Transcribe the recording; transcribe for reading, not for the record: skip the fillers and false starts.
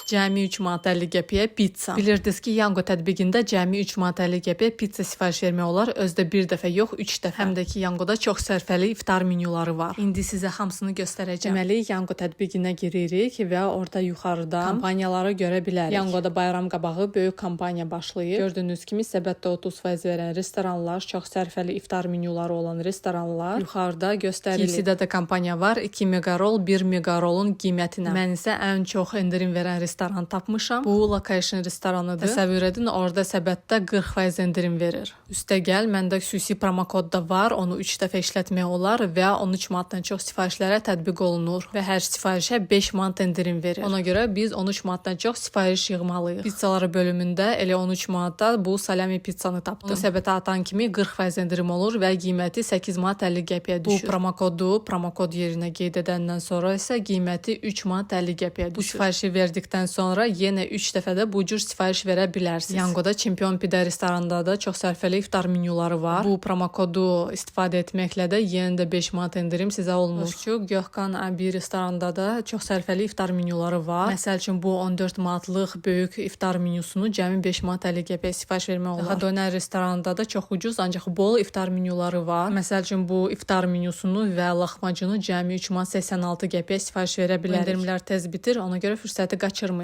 Cəmi 3 manat 50 qəpiyə pizza. Bilirdiniz ki, Yango tətbiqində cəmi 3 manat 50 qəpiyə pizza sifariş vermək olar. Özdə bir dəfə yox, 3 dəfə. Həm də ki, Yangoda çox sərfəli iftar menyuları var. İndi sizə hamısını göstərəcəm. Deməli, Yango tətbiqinə giririk və orada yuxarıda kampaniyaları görə bilərik. Yangoda bayram qabağı böyük kampaniya başlayıb. Gördüyünüz kimi səbətdə 30% verən restoranlar, çox sərfəli iftar menyuları olan restoranlar yuxarıda göstərilir. KFC-də də kampaniya var. 2 megarol, 1 megarolun qiymətinə. Mən isə ən çox endirim verən restoran tapmışam. Bu location restoranıdır. Təsəvvür edin, orada səbətdə 40% endirim verir. Üstəgəl, məndə xüsusi promokod da var. Onu 3 dəfə işlətmək olar və 13 manatdan çox sifarişlərə tətbiq olunur və hər sifarişə 5 manat endirim verir. Ona görə biz 13 manatdan çox sifariş yığmalıyıq. Pizzaları bölümündə elə 13 manatda bu salami pizzanı tapdım. Onu səbətə atan kimi 40% endirim olur və qiyməti 8 manat 50 qəpiyə düşür. Bu promokod yerinə qeyd edəndən sonra isə qiyməti 3 manat 50 qəpiyə düşür. Bu sifarişi verdikdən sonra yenə 3 dəfə də bu cür sifariş verə bilərsiniz. Yangoda Çempion Pide restoranında da çox sərfəli iftar menyuları var. Bu promokodu istifadə etməklə də yenə də 5 manat endirim sizə olmuş. Gökhan Abi restoranında da çox sərfəli iftar menyuları var. Məsəl üçün bu 14 manatlıq böyük iftar menyusunu cəmi 5 manat 50 qəpiyə sifariş vermək olar. Daha Dönər restoranında da çox ucuz, ancaq bol iftar menyuları var. Məsəl üçün bu iftar menyusunu və laxmacını cəmi 3 manat 86 qəpiyə sifariş verə bilərik. Endirimlər tez bitir, ona görə fürsəti qaçırmayın.